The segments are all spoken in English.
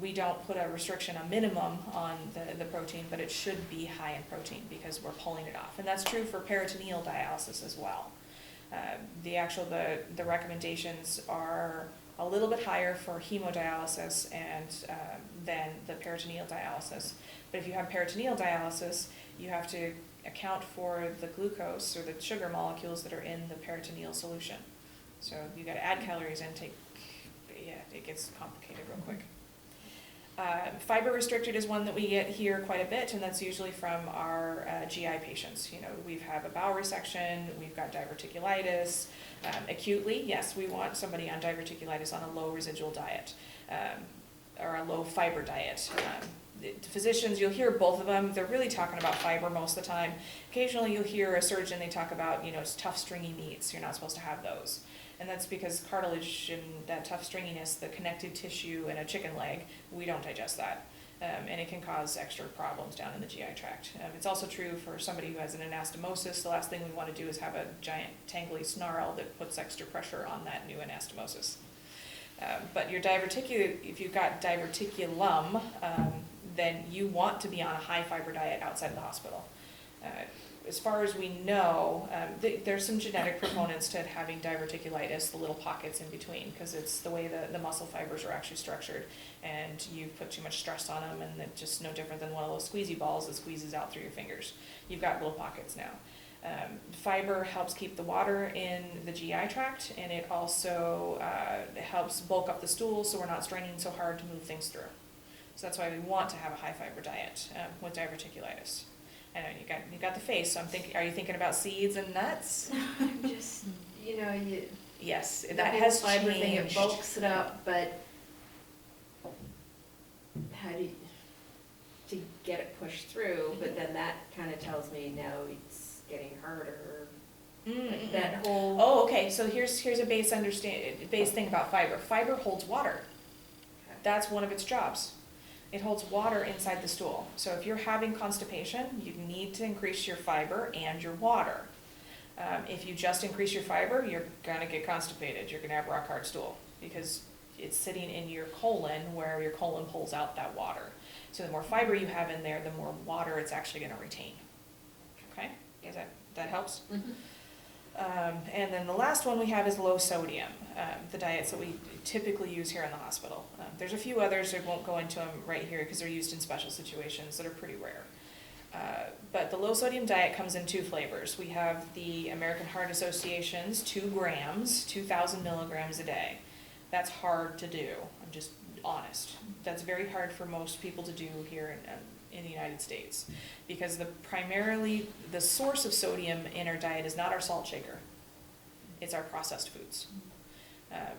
We don't put a restriction, a minimum on the protein, but it should be high in protein because we're pulling it off. And that's true for peritoneal dialysis as well. The recommendations are a little bit higher for hemodialysis and than the peritoneal dialysis. But if you have peritoneal dialysis, you have to account for the glucose or the sugar molecules that are in the peritoneal solution. So you got to add calories and it gets complicated real quick. Fiber restricted is one that we get here quite a bit, and that's usually from our GI patients. You know, we have a bowel resection, we've got diverticulitis. Acutely, yes, we want somebody on diverticulitis on a low residual diet or a low fiber diet. The physicians, you'll hear both of them. They're really talking about fiber most of the time. Occasionally you'll hear a surgeon, they talk about, it's tough stringy meats. You're not supposed to have those. And that's because cartilage and that tough stringiness, the connective tissue in a chicken leg, we don't digest that. And it can cause extra problems down in the GI tract. It's also true for somebody who has an anastomosis. The last thing we want to do is have a giant tangly snarl that puts extra pressure on that new anastomosis. But your if you've got diverticulum, then you want to be on a high fiber diet outside of the hospital. As far as we know, there's some genetic proponents to having diverticulitis, the little pockets in between, because it's the way the muscle fibers are actually structured, and you put too much stress on them, and it's just no different than one of those squeezy balls that squeezes out through your fingers. You've got little pockets now. Fiber helps keep the water in the GI tract, and it also helps bulk up the stool so we're not straining so hard to move things through. So that's why we want to have a high fiber diet with diverticulitis. I know you got the face, so are you thinking about seeds and nuts? Just, yes, that has fiber changed. thing, it bulks it up, but how do you, to get it pushed through, but then that kind of tells me now it's getting harder. Like that whole... Oh, okay, so here's a base thing about fiber. Fiber holds water. Okay. That's one of its jobs. It holds water inside the stool. So if you're having constipation, you need to increase your fiber and your water. If you just increase your fiber, you're going to get constipated. You're going to have rock hard stool because it's sitting in your colon where your colon pulls out that water. So the more fiber you have in there, the more water it's actually going to retain. Okay? That helps? Mm-hmm. And then the last one we have is low sodium, the diets that we typically use here in the hospital. There's a few others, I won't go into them right here because they're used in special situations that are pretty rare. But the low sodium diet comes in two flavors. We have the American Heart Association's 2 grams, 2,000 milligrams a day. That's hard to do, I'm just honest. That's very hard for most people to do here in the United States, because primarily the source of sodium in our diet is not our salt shaker, it's our processed foods.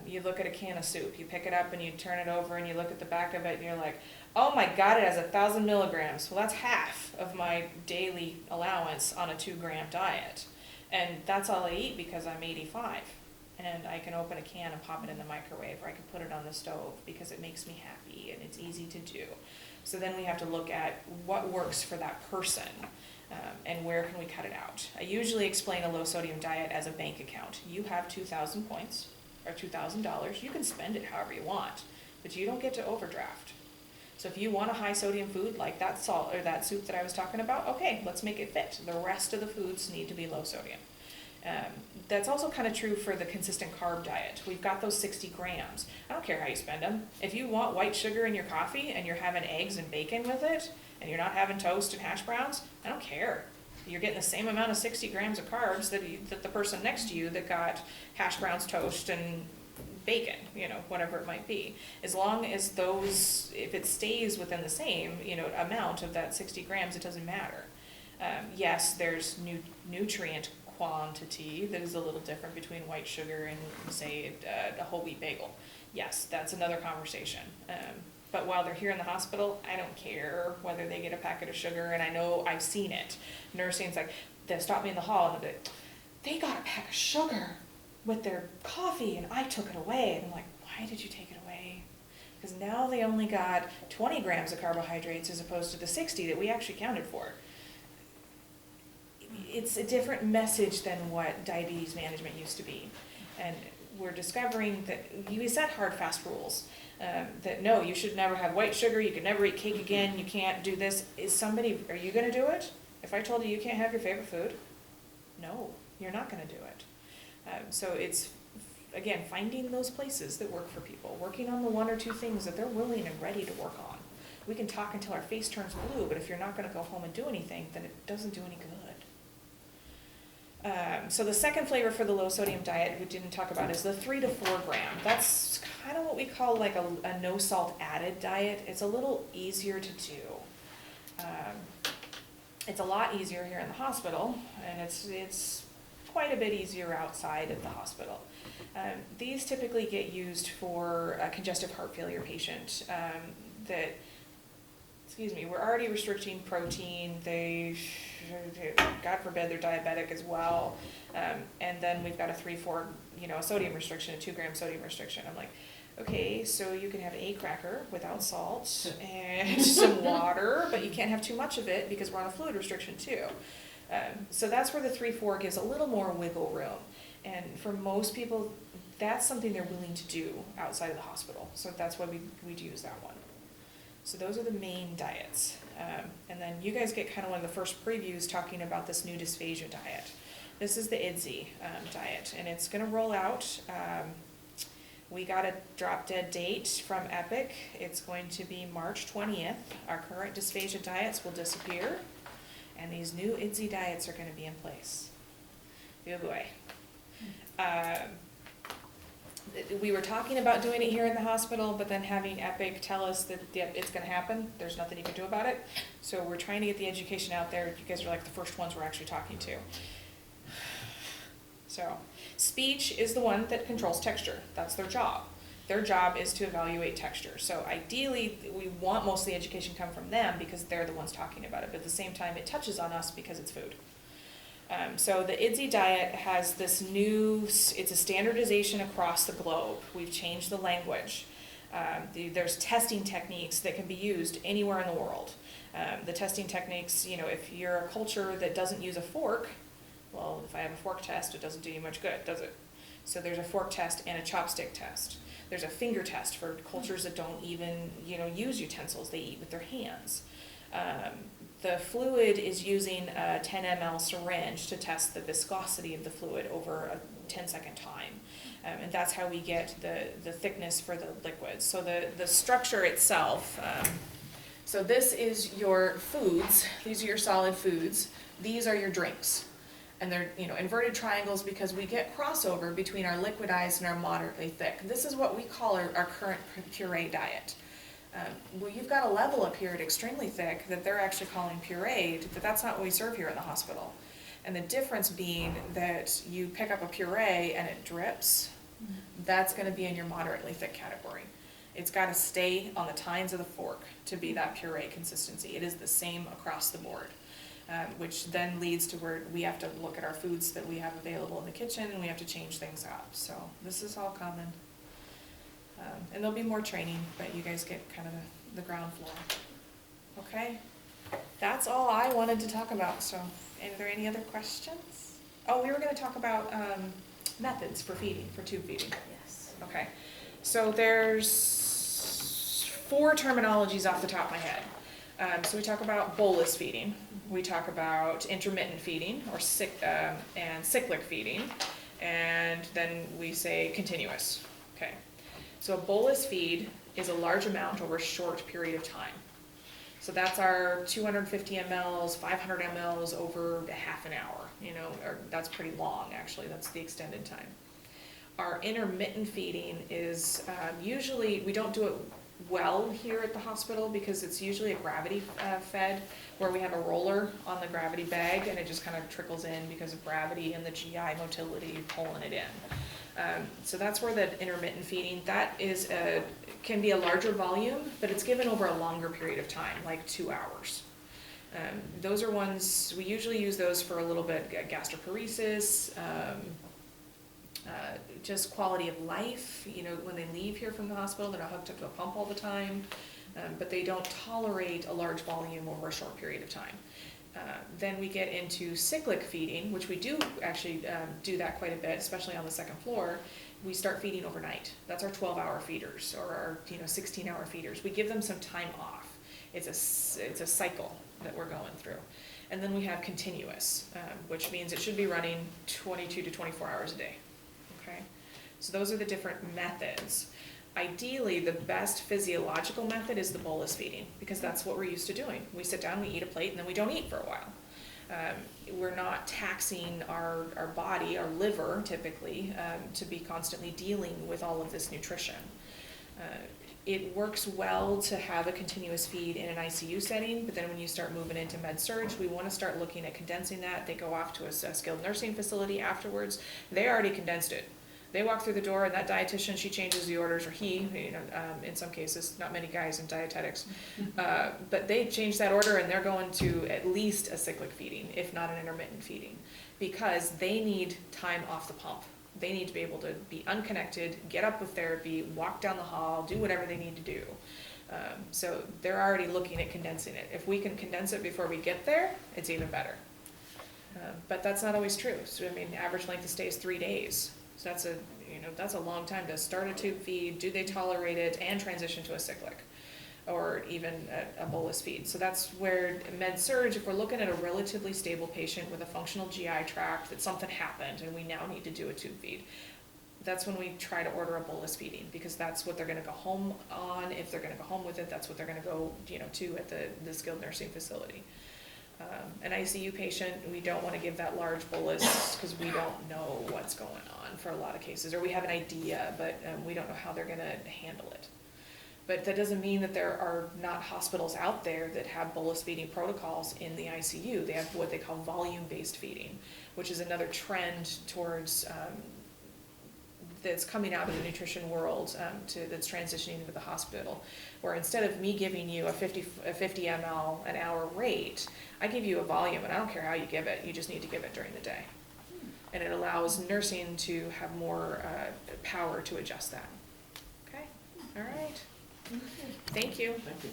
You look at a can of soup, you pick it up and you turn it over and you look at the back of it and you're like, oh my God, it has 1,000 milligrams. Well, that's half of my daily allowance on a 2-gram diet. And that's all I eat because I'm 85. And I can open a can and pop it in the microwave, or I can put it on the stove because it makes me happy and it's easy to do. So then we have to look at what works for that person and where can we cut it out. I usually explain a low sodium diet as a bank account. You have 2,000 points or $2,000. You can spend it however you want, but you don't get to overdraft. So if you want a high sodium food like that salt or that soup that I was talking about, okay, let's make it fit. The rest of the foods need to be low sodium. That's also kind of true for the consistent carb diet. We've got those 60 grams. I don't care how you spend them. If you want white sugar in your coffee and you're having eggs and bacon with it, and you're not having toast and hash browns, I don't care. You're getting the same amount of 60 grams of carbs that the person next to you that got hash browns, toast, and bacon, whatever it might be. As long as if it stays within the same, amount of that 60 grams, it doesn't matter. Yes, there's nutrient quantity that is a little different between white sugar and, say, a whole wheat bagel. Yes, that's another conversation. But while they're here in the hospital, I don't care whether they get a packet of sugar, and I know I've seen it. Nursing's like, they'll stop me in the hall and they got a pack of sugar with their coffee and I took it away. And I'm like, why did you take it away? Because now they only got 20 grams of carbohydrates as opposed to the 60 that we actually counted for. It's a different message than what diabetes management used to be. And we're discovering that we set hard, fast rules. That no, you should never have white sugar, you can never eat cake again, you can't do this. Are you gonna do it? If I told you you can't have your favorite food, no, you're not gonna do it. So it's, again, finding those places that work for people, working on the one or two things that they're willing and ready to work on. We can talk until our face turns blue, but if you're not gonna go home and do anything, then it doesn't do any good. So the second flavor for the low sodium diet we didn't talk about is the 3 to 4 gram. That's kind of what we call like a no salt added diet. It's a little easier to do. It's a lot easier here in the hospital, and it's quite a bit easier outside of the hospital. These typically get used for a congestive heart failure patient we're already restricting protein. God forbid, they're diabetic as well. And then we've got a 3-4, a sodium restriction, a 2 gram sodium restriction. I'm like, okay, so you can have a cracker without salt and some water, but you can't have too much of it because we're on a fluid restriction too. So that's where the 3-4 gives a little more wiggle room. And for most people, that's something they're willing to do outside of the hospital. So that's why we'd use that one. So those are the main diets. And then you guys get kind of one of the first previews talking about this new dysphagia diet. This is the IDSI diet, and it's gonna roll out. We got a drop dead date from Epic. It's going to be March 20th. Our current dysphagia diets will disappear, and these new IDSI diets are gonna be in place. Oh boy. We were talking about doing it here in the hospital, but then having Epic tell us that it's gonna happen, there's nothing you can do about it. So we're trying to get the education out there. You guys are like the first ones we're actually talking to. So, speech is the one that controls texture. That's their job. Their job is to evaluate texture. So ideally, we want most of the education come from them because they're the ones talking about it, but at the same time, it touches on us because it's food. So the IDSI diet has this it's a standardization across the globe. We've changed the language. There's testing techniques that can be used anywhere in the world. The testing techniques, if you're a culture that doesn't use a fork, well, if I have a fork test, it doesn't do you much good, does it? So there's a fork test and a chopstick test. There's a finger test for cultures that don't even, use utensils. They eat with their hands. The fluid is using a 10 ml syringe to test the viscosity of the fluid over a 10-second time. And that's how we get the thickness for the liquids. So the structure itself, so this is your foods. These are your solid foods. These are your drinks. And they're, inverted triangles because we get crossover between our liquidized and our moderately thick. This is what we call our current puree diet. Well, you've got a level up here at extremely thick that they're actually calling pureed, but that's not what we serve here in the hospital. And the difference being that you pick up a puree and it drips, that's going to be in your moderately thick category. It's got to stay on the tines of the fork to be that puree consistency. It is the same across the board, which then leads to where we have to look at our foods that we have available in the kitchen and we have to change things up. So this is all common. And there'll be more training, but you guys get kind of the ground floor. Okay? That's all I wanted to talk about. So, are there any other questions? Oh, we were going to talk about methods for feeding, for tube feeding. Yes. Okay. So there's 4 terminologies off the top of my head. So we talk about bolus feeding. We talk about intermittent feeding or and cyclic feeding. And then we say continuous. Okay. So a bolus feed is a large amount over a short period of time. So that's our 250 mLs, 500 mLs over a half an hour, or that's pretty long actually, that's the extended time. Our intermittent feeding is usually, we don't do it well here at the hospital because it's usually a gravity fed where we have a roller on the gravity bag and it just kind of trickles in because of gravity and the GI motility pulling it in. So that's where the intermittent feeding, that is can be a larger volume, but it's given over a longer period of time, like 2 hours. Those are ones, we usually use those for a little bit gastroparesis, just quality of life. When they leave here from the hospital, they're not hooked up to a pump all the time, but they don't tolerate a large volume over a short period of time. Then we get into cyclic feeding, which we do actually do that quite a bit, especially on the second floor. we start feeding overnight. That's our 12-hour feeders, or our 16-hour feeders. We give them some time off. It's a cycle that we're going through. And then we have continuous, which means it should be running 22 to 24 hours a day. Okay, so those are the different methods. Ideally, the best physiological method is the bolus feeding, because that's what we're used to doing. We sit down, we eat a plate, and then we don't eat for a while. We're not taxing our body, our liver typically, to be constantly dealing with all of this nutrition. It works well to have a continuous feed in an ICU setting, but then when you start moving into med-surg, we want to start looking at condensing that. They go off to a skilled nursing facility afterwards. They already condensed it. They walk through the door, and that dietitian, she changes the orders, or he, in some cases, not many guys in dietetics, but they change that order, and they're going to at least a cyclic feeding, if not an intermittent feeding, because they need time off the pump. They need to be able to be unconnected, get up with therapy, walk down the hall, do whatever they need to do. So they're already looking at condensing it. If we can condense it before we get there, it's even better. But that's not always true. So I mean, average length of stay is 3 days. So that's a long time to start a tube feed, do they tolerate it, and transition to a cyclic, or even a bolus feed. So that's where med-surg, if we're looking at a relatively stable patient with a functional GI tract, that something happened and we now need to do a tube feed, that's when we try to order a bolus feeding, because that's what they're gonna go home on. If they're gonna go home with it, that's what they're gonna go to at the skilled nursing facility. An ICU patient, we don't want to give that large bolus because we don't know what's going on for a lot of cases, or we have an idea, but we don't know how they're going to handle it. But that doesn't mean that there are not hospitals out there that have bolus feeding protocols in the ICU. They have what they call volume-based feeding, which is another trend towards that's coming out of the nutrition world that's transitioning into the hospital, where instead of me giving you a 50 ml an hour rate, I give you a volume, and I don't care how you give it, you just need to give it during the day. And it allows nursing to have more power to adjust that. Okay, all right. Thank you. Thank you.